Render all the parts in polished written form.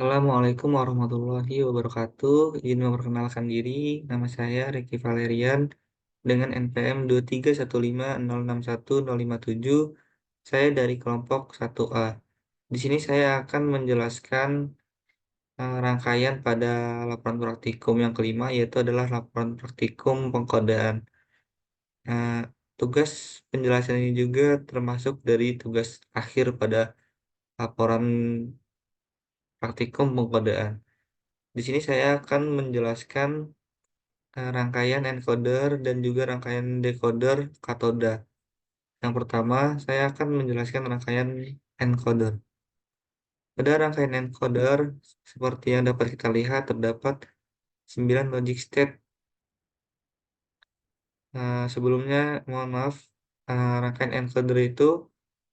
Assalamualaikum warahmatullahi wabarakatuh. Izin memperkenalkan diri, nama saya Ricky Valerian dengan NPM 231506157. Saya dari kelompok 1A. Di sini saya akan menjelaskan rangkaian pada laporan praktikum yang kelima, yaitu adalah laporan praktikum pengkodaan. Nah, tugas penjelasan ini juga termasuk dari tugas akhir pada laporan praktikum pengkodaan. Di sini saya akan menjelaskan rangkaian encoder dan juga rangkaian decoder katoda. Yang pertama, saya akan menjelaskan rangkaian encoder. Pada rangkaian encoder, seperti yang dapat kita lihat, terdapat 9 logic state. Sebelumnya, mohon maaf, rangkaian encoder itu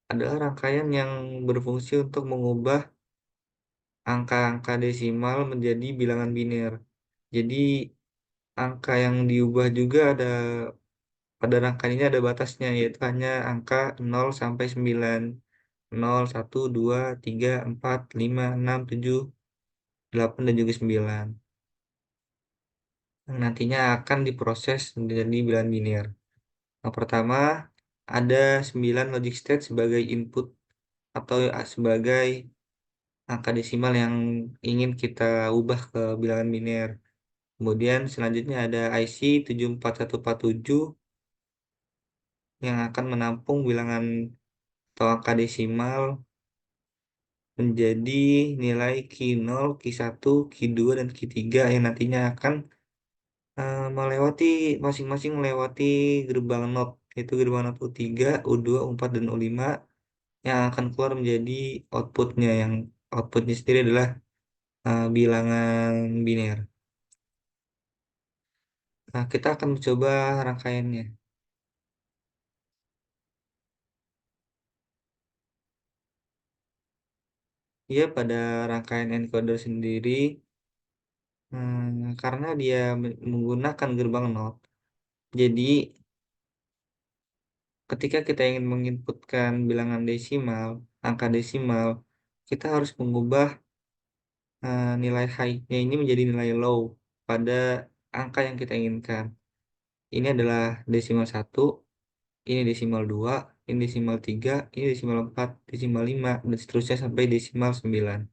adalah rangkaian yang berfungsi untuk mengubah angka-angka desimal menjadi bilangan biner. Jadi, angka yang diubah juga pada rangkaian ini ada batasnya, yaitu hanya angka 0 sampai 9. 0, 1, 2, 3, 4, 5, 6, 7, 8, dan juga 9. Yang nantinya akan diproses menjadi bilangan biner. Yang pertama, ada 9 logic state sebagai input atau sebagai angka desimal yang ingin kita ubah ke bilangan biner. Kemudian selanjutnya ada IC 74147 yang akan menampung bilangan atau angka desimal menjadi nilai Q0, Q1, Q2, dan Q3 yang nantinya akan melewati masing-masing melewati gerbang NOT, yaitu gerbang NOT U3, U2, U4, dan U5 yang akan keluar menjadi outputnya, yang outputnya sendiri adalah bilangan biner. Nah, kita akan mencoba rangkaiannya. Ya, pada rangkaian encoder sendiri, karena dia menggunakan gerbang NOT, jadi ketika kita ingin menginputkan bilangan desimal, angka desimal, kita harus mengubah nilai high-nya ini menjadi nilai low pada angka yang kita inginkan. Ini adalah desimal 1, ini desimal 2, ini desimal 3, ini desimal 4, desimal 5, dan seterusnya sampai desimal 9.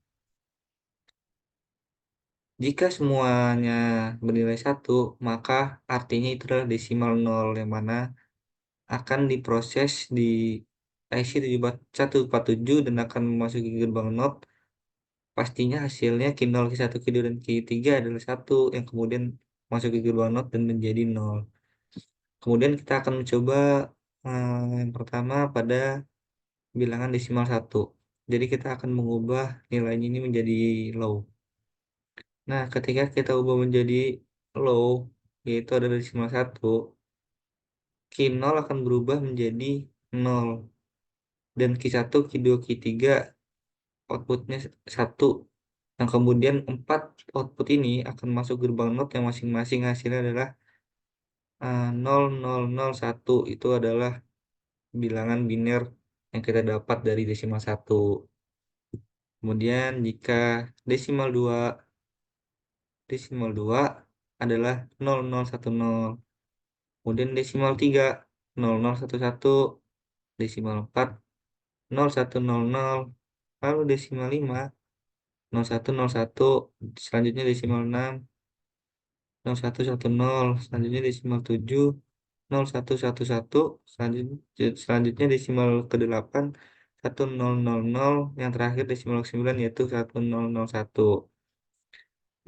Jika semuanya bernilai 1, maka artinya itu adalah desimal 0, yang mana akan diproses di IC 74147 dan akan memasuki gerbang NOT. Pastinya hasilnya Q0, Q1, Q2, dan Q3 adalah 1 yang kemudian masuk ke gerbang NOT dan menjadi 0. Kemudian kita akan mencoba yang pertama pada bilangan desimal 1. Jadi kita akan mengubah nilainya ini menjadi low. Nah, ketika kita ubah menjadi low, yaitu ada desimal 1, Q0 akan berubah menjadi 0. Dan Q1, Q2, Q3 outputnya 1. Yang kemudian 4 output ini akan masuk gerbang NOT yang masing-masing hasilnya adalah 0001. Itu adalah bilangan biner yang kita dapat dari desimal 1. Kemudian jika desimal 2, adalah 0010. Kemudian desimal 3, 0011. Desimal 4, 0100. Lalu desimal 5, 0101. Selanjutnya desimal 6, 0110. Selanjutnya desimal 7, 0111. Selanjutnya desimal ke-8, 1000. Yang terakhir desimal ke-9, yaitu 1001.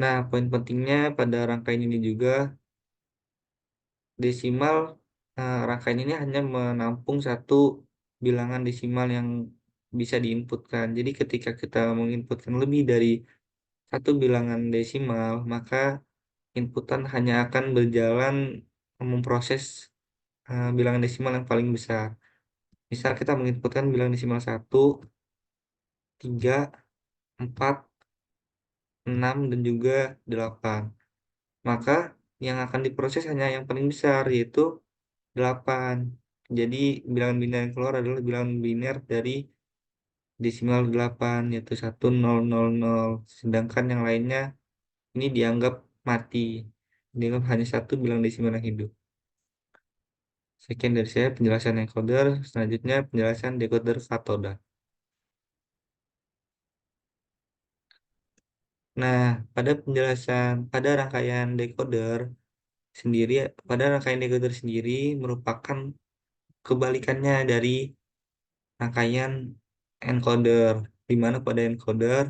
Nah, poin pentingnya pada rangkaian ini juga, desimal rangkaian ini hanya menampung satu bilangan desimal yang bisa diinputkan. Jadi ketika kita menginputkan lebih dari satu bilangan desimal, maka inputan hanya akan berjalan memproses bilangan desimal yang paling besar. Misal kita menginputkan bilangan desimal 1, 3, 4, 6, dan juga 8. Maka yang akan diproses hanya yang paling besar, yaitu 8. Jadi bilangan biner yang keluar adalah bilangan biner dari desimal 8 yaitu 1000. Sedangkan yang lainnya ini dianggap mati. Dianggap hanya satu bilang desimal yang hidup. Sekian dari saya penjelasan encoder. Selanjutnya penjelasan decoder katoda. Nah, pada rangkaian decoder sendiri, pada rangkaian decoder sendiri merupakan kebalikannya dari rangkaian encoder, di mana pada encoder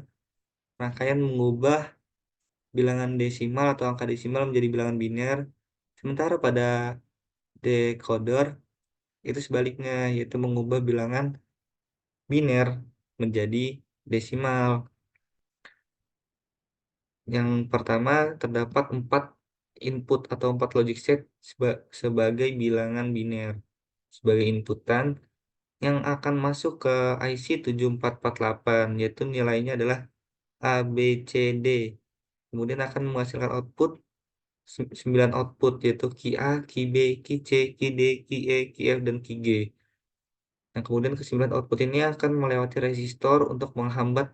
rangkaian mengubah bilangan desimal atau angka desimal menjadi bilangan biner, sementara pada decoder itu sebaliknya, yaitu mengubah bilangan biner menjadi desimal. Yang pertama, terdapat 4 input atau 4 logic set sebagai bilangan biner sebagai inputan yang akan masuk ke IC 7448, yaitu nilainya adalah A, B, C, D. Kemudian akan menghasilkan output 9 output, yaitu Ki A, Ki B, Ki C, Ki D, Ki E, Ki F, dan Ki G. Nah, kemudian kesimpulan output ini akan melewati resistor untuk menghambat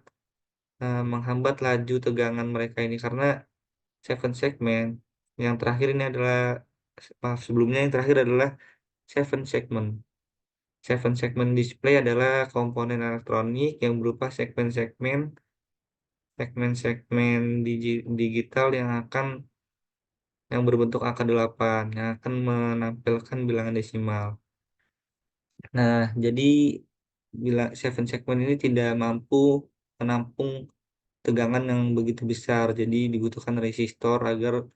laju tegangan mereka ini karena seven segment. Yang terakhir ini adalah maaf sebelumnya yang terakhir adalah seven segment. Seven segment display adalah komponen elektronik yang berupa segmen-segmen digital yang berbentuk angka 8 yang akan menampilkan bilangan desimal. Nah, jadi bila seven segment ini tidak mampu menampung tegangan yang begitu besar, jadi dibutuhkan resistor agar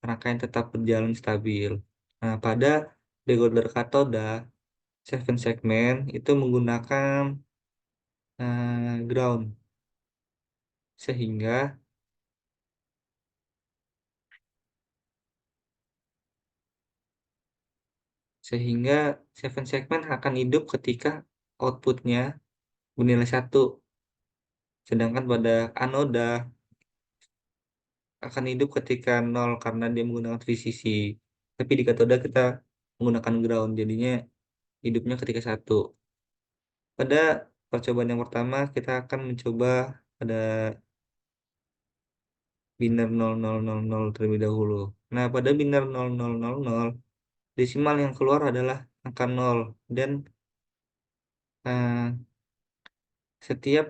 rangkaian tetap berjalan stabil. Nah, pada decoder katoda, seven segment itu menggunakan ground, sehingga sehingga seven segment akan hidup ketika outputnya bernilai 1. Sedangkan pada anoda akan hidup ketika 0 karena dia menggunakan VCC. Tapi di katoda kita menggunakan ground, jadinya hidupnya ketika 1. Pada percobaan yang pertama kita akan mencoba pada biner 0000 terlebih dahulu. Nah, pada biner 0000 desimal yang keluar adalah angka 0 dan eh, setiap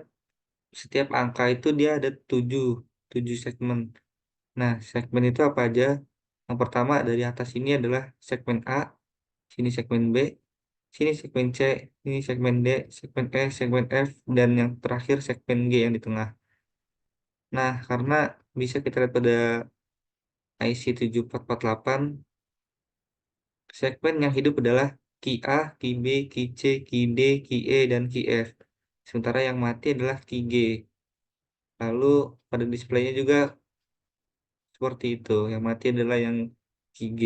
setiap angka itu dia ada 7 7 segmen. Nah, segmen itu apa aja? Yang pertama dari atas ini adalah segmen A, sini segmen B, sini segmen C, ini segmen D, segmen E, segmen F, dan yang terakhir segmen G yang di tengah. Nah, karena bisa kita lihat pada IC 7448, segmen yang hidup adalah Ki A, Ki B, Ki C, Ki D, Ki E, dan Ki F. Sementara yang mati adalah Ki G. Lalu pada displaynya juga seperti itu. Yang mati adalah yang Ki G.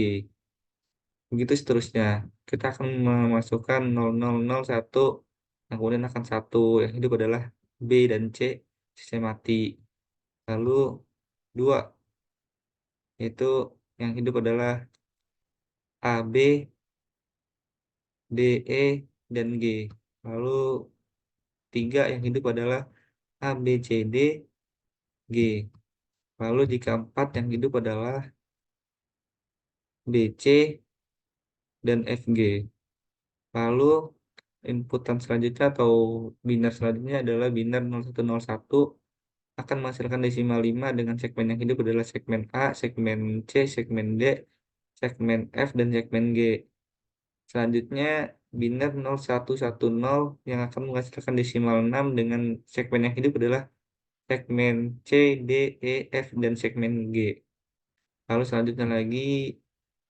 Begitu seterusnya. Kita akan memasukkan 0001, yang kemudian akan 1. Yang hidup adalah B dan C, sisa mati. Lalu 2, yaitu yang hidup adalah A, B, D, E, dan G. Lalu 3 yang hidup adalah A, B, C, D, G. Lalu jika 4 yang hidup adalah B, C, dan F, G. Lalu inputan selanjutnya atau biner selanjutnya adalah biner 0101 akan menghasilkan desimal 5 dengan segmen yang hidup adalah segmen A, segmen C, segmen D, segmen F, dan segmen G. Selanjutnya biner 0110 yang akan menghasilkan desimal 6 dengan segmen yang hidup adalah segmen C, D, E, F, dan segmen G. Lalu selanjutnya lagi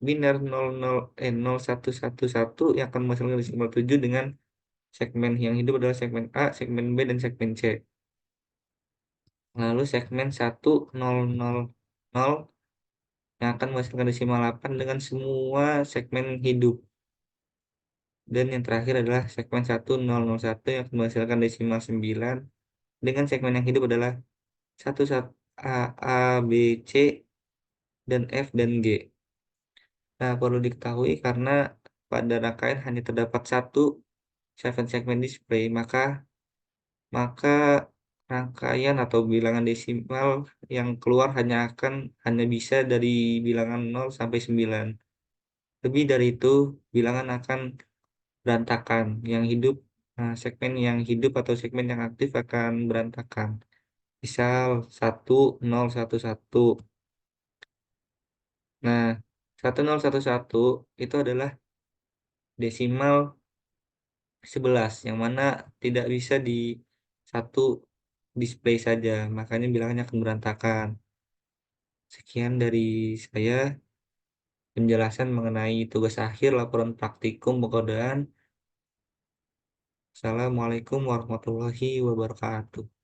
biner 0111 yang akan menghasilkan desimal 7 dengan segmen yang hidup adalah segmen A, segmen B, dan segmen C. Lalu segmen 1000 yang akan menghasilkan desimal 8 dengan semua segmen hidup. Dan yang terakhir adalah segmen 1001 yang akan menghasilkan desimal 9 dengan segmen yang hidup adalah 1, A, A, B, C, dan F, dan G. Nah, perlu diketahui karena pada rangkaian hanya terdapat satu seven segment display, maka maka rangkaian atau bilangan desimal yang keluar hanya bisa dari bilangan 0 sampai 9. Lebih dari itu, bilangan akan berantakan. Segmen yang hidup atau segmen yang aktif akan berantakan. Misal 1011. Nah, 1011 itu adalah desimal 11 yang mana tidak bisa di satu display saja, makanya bilangannya akan berantakan. Sekian dari saya penjelasan mengenai tugas akhir laporan praktikum pengodaan. Assalamualaikum warahmatullahi wabarakatuh.